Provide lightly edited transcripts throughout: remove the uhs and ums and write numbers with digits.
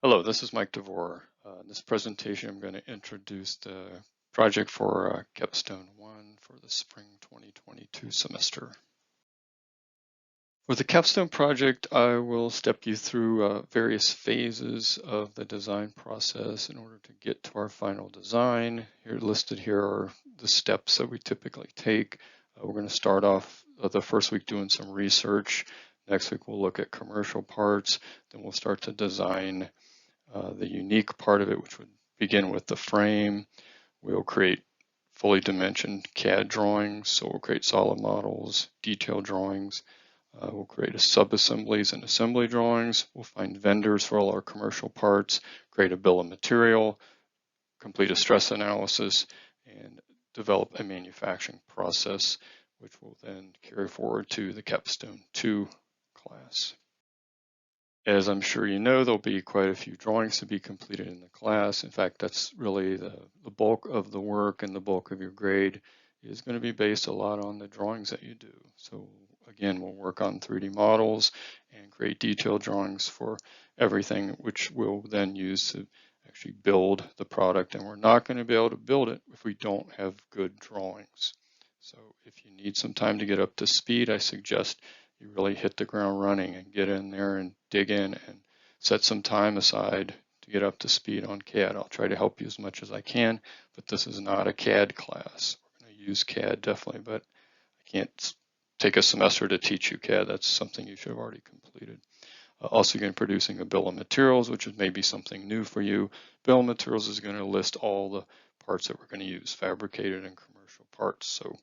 Hello, this is Mike DeVore. In this presentation, I'm going to introduce the project for Capstone 1 for the spring 2022 semester. For the Capstone project, I will step you through various phases of the design process in order to get to our final design. Listed here are the steps that we typically take. We're going to start off the first week doing some research. Next week, we'll look at commercial parts. Then we'll start to design the unique part of it, which would begin with the frame. We'll create fully dimensioned CAD drawings, so we'll create solid models, detailed drawings. We'll create sub-assemblies and assembly drawings. We'll find vendors for all our commercial parts, create a bill of material, complete a stress analysis, and develop a manufacturing process, which will then carry forward to the Capstone 2 class. As I'm sure you know, there'll be quite a few drawings to be completed in the class. In fact, that's really the bulk of the work, and the bulk of your grade is going to be based a lot on the drawings that you do. So again, we'll work on 3D models and create detailed drawings for everything, which we'll then use to actually build the product. And we're not going to be able to build it if we don't have good drawings. So if you need some time to get up to speed, I suggest you really hit the ground running and get in there and dig in and set some time aside to get up to speed on CAD. I'll try to help you as much as I can, but this is not a CAD class. We're going to use CAD definitely, but I can't take a semester to teach you CAD. That's something you should have already completed. Also, you're going to be producing a bill of materials, which is maybe something new for you. Bill of materials is going to list all the parts that we're going to use, fabricated and commercial parts. So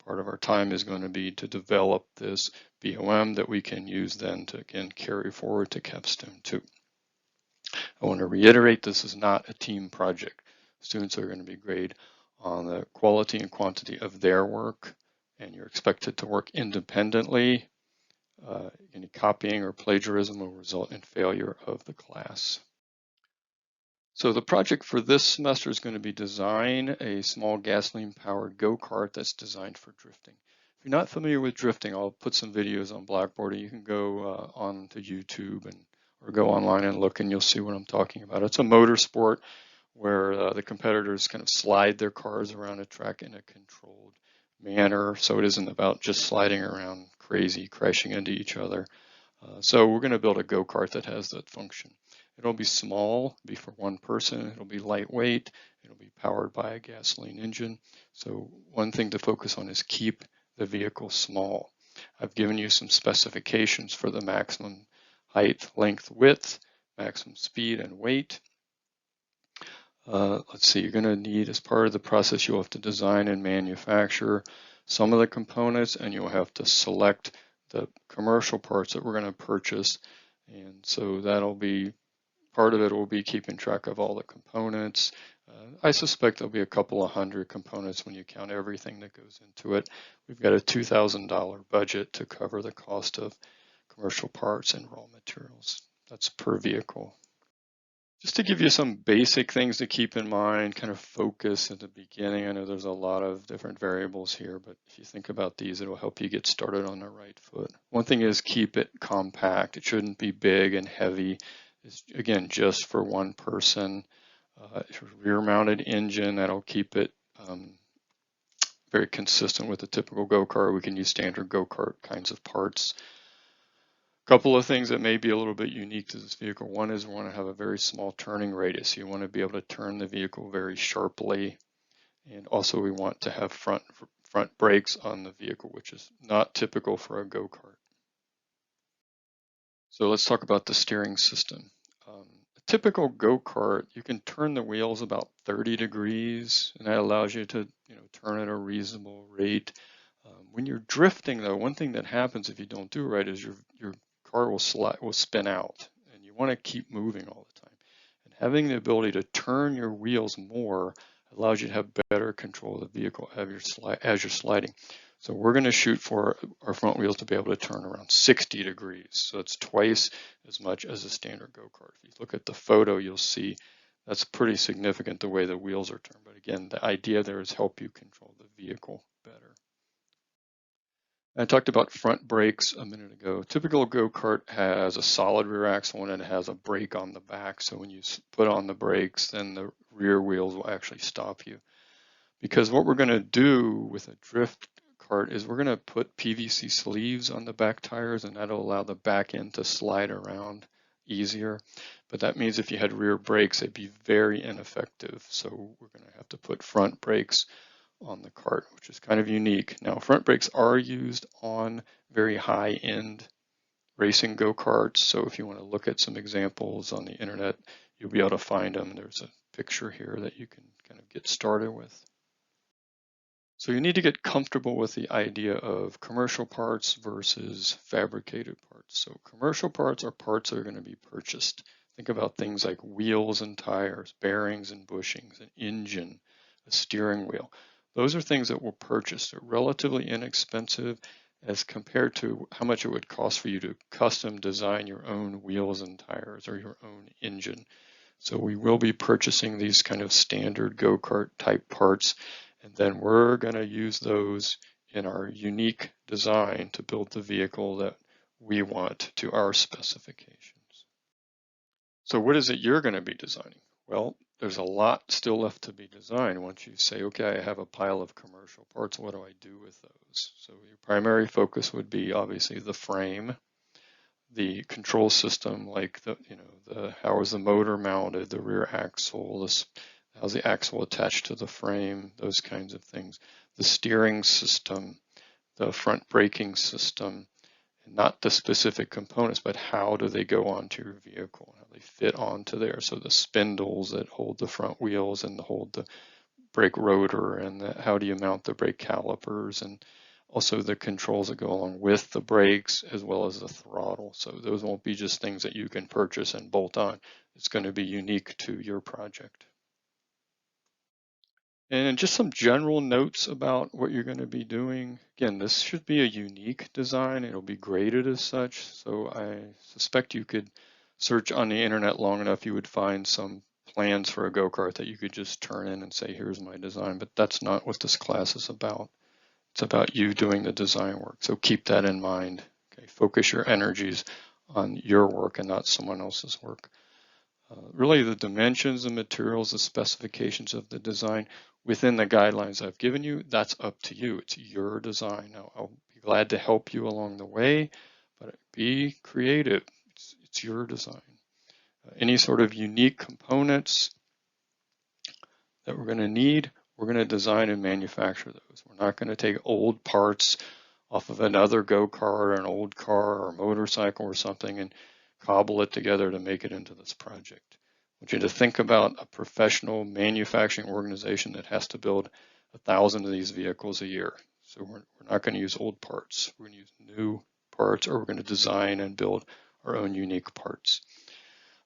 part of our time is going to be to develop this BOM that we can use then to, again, carry forward to Capstone 2. I want to reiterate, this is not a team project. Students are going to be graded on the quality and quantity of their work, and you're expected to work independently. Any copying or plagiarism will result in failure of the class. So the project for this semester is going to be design a small gasoline-powered go-kart that's designed for drifting. If you're not familiar with drifting, I'll put some videos on Blackboard, and you can go on to YouTube or go online and look, and you'll see what I'm talking about. It's a motorsport where the competitors kind of slide their cars around a track in a controlled manner, so it isn't about just sliding around crazy, crashing into each other. So we're going to build a go-kart that has that function. It'll be small, be for one person, it'll be lightweight, it'll be powered by a gasoline engine. So one thing to focus on is keep the vehicle small. I've given you some specifications for the maximum height, length, width, maximum speed, and weight. Let's see, you're going to need, as part of the process, you'll have to design and manufacture some of the components, and you'll have to select the commercial parts that we're going to purchase. And so that'll be, part of it will be keeping track of all the components. I suspect there'll be a couple of hundred components when you count everything that goes into it. We've got a $2,000 budget to cover the cost of commercial parts and raw materials. That's per vehicle. Just to give you some basic things to keep in mind, kind of focus at the beginning. I know there's a lot of different variables here, but if you think about these, it'll help you get started on the right foot. One thing is keep it compact. It shouldn't be big and heavy. It's, again, just for one person. Rear-mounted engine, that'll keep it very consistent with a typical go-kart. We can use standard go-kart kinds of parts. Couple of things that may be a little bit unique to this vehicle. One is we want to have a very small turning radius. You want to be able to turn the vehicle very sharply. And also we want to have front brakes on the vehicle, which is not typical for a go-kart. So let's talk about the steering system. A typical go-kart, you can turn the wheels about 30 degrees, and that allows you to turn at a reasonable rate. When you're drifting, though, one thing that happens if you don't do it right is your car will spin out, and you want to keep moving all the time. And having the ability to turn your wheels more allows you to have better control of the vehicle as you're sliding. So we're going to shoot for our front wheels to be able to turn around 60 degrees. So it's twice as much as a standard go-kart. If you look at the photo, you'll see that's pretty significant the way the wheels are turned. But again, the idea there is help you control the vehicle better. I talked about front brakes a minute ago. Typical go-kart has a solid rear axle and it has a brake on the back. So when you put on the brakes, then the rear wheels will actually stop you. Because what we're going to do with a drift kart is we're going to put PVC sleeves on the back tires, and that'll allow the back end to slide around easier. But that means if you had rear brakes, they'd be very ineffective. So we're going to have to put front brakes on the kart, which is kind of unique. Now, front brakes are used on very high-end racing go-karts. So if you want to look at some examples on the internet, you'll be able to find them. There's a picture here that you can kind of get started with. So you need to get comfortable with the idea of commercial parts versus fabricated parts. So commercial parts are parts that are going to be purchased. Think about things like wheels and tires, bearings and bushings, an engine, a steering wheel. Those are things that will purchase. They're relatively inexpensive as compared to how much it would cost for you to custom design your own wheels and tires or your own engine. So we will be purchasing these kind of standard go-kart type parts, and then we're going to use those in our unique design to build the vehicle that we want to our specifications. So what is it you're going to be designing? Well, there's a lot still left to be designed once you say, okay, I have a pile of commercial parts. What do I do with those? So your primary focus would be obviously the frame, the control system, like how is the motor mounted, the rear axle, how's the axle attached to the frame, those kinds of things. The steering system, the front braking system, and not the specific components, but how do they go onto your vehicle, how they fit onto there. So the spindles that hold the front wheels and hold the brake rotor, and how do you mount the brake calipers, and also the controls that go along with the brakes as well as the throttle. So those won't be just things that you can purchase and bolt on. It's going to be unique to your project. And just some general notes about what you're going to be doing. Again, this should be a unique design. It'll be graded as such. So I suspect you could search on the internet long enough, you would find some plans for a go-kart that you could just turn in and say, here's my design. But that's not what this class is about. It's about you doing the design work. So keep that in mind. Okay, focus your energies on your work and not someone else's work. Really the dimensions, the materials, the specifications of the design within the guidelines I've given you, that's up to you. It's your design. Now, I'll be glad to help you along the way, but be creative. It's your design. Any sort of unique components that we're going to need, we're going to design and manufacture those. We're not going to take old parts off of another go-kart or an old car or motorcycle or something and cobble it together to make it into this project. I want you to think about a professional manufacturing organization that has to build 1,000 of these vehicles a year. So we're not going to use old parts. We're going to use new parts, or we're going to design and build our own unique parts.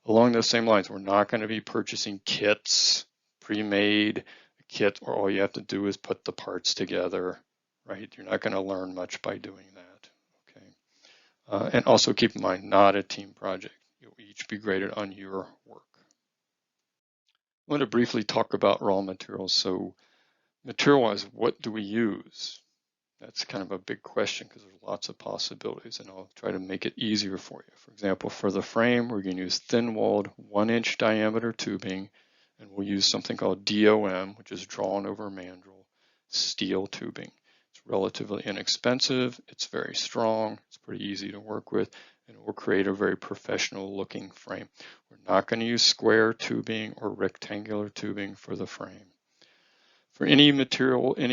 Along those same lines, we're not going to be purchasing kits, pre-made kit, or all you have to do is put the parts together, right? You're not going to learn much by doing that, okay? And also keep in mind, not a team project. You'll each be graded on your work. I want to briefly talk about raw materials. So material-wise, what do we use? That's kind of a big question because there's lots of possibilities, and I'll try to make it easier for you. For example, for the frame, we're going to use thin-walled 1-inch diameter tubing, and we'll use something called DOM, which is drawn over mandrel steel tubing. It's relatively inexpensive, it's very strong, it's pretty easy to work with, and it will create a very professional looking frame. We're not going to use square tubing or rectangular tubing for the frame. For any material, if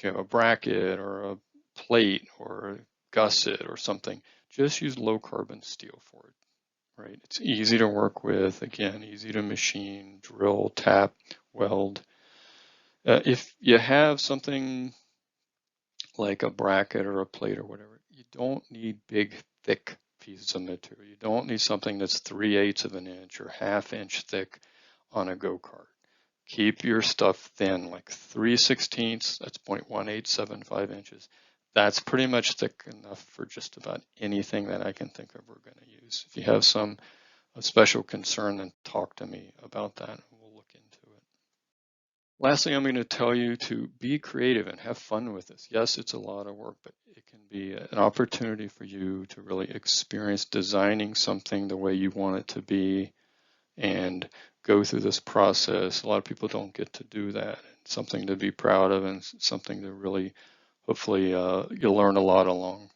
you have a bracket or a plate or a gusset or something, just use low carbon steel for it, right? It's easy to work with, again, easy to machine, drill, tap, weld. If you have something like a bracket or a plate or whatever, you don't need big, thick pieces of material. You don't need something that's 3/8 of an inch or 1/2 inch thick on a go-kart. Keep your stuff thin, like 3/16, that's 0.1875 inches. That's pretty much thick enough for just about anything that I can think of we're going to use. If you have some special concern, then talk to me about that and we'll look into it. Lastly, I'm going to tell you to be creative and have fun with this. Yes, it's a lot of work, but it can be an opportunity for you to really experience designing something the way you want it to be and go through this process. A lot of people don't get to do that. It's something to be proud of and something to really, hopefully, you'll learn a lot along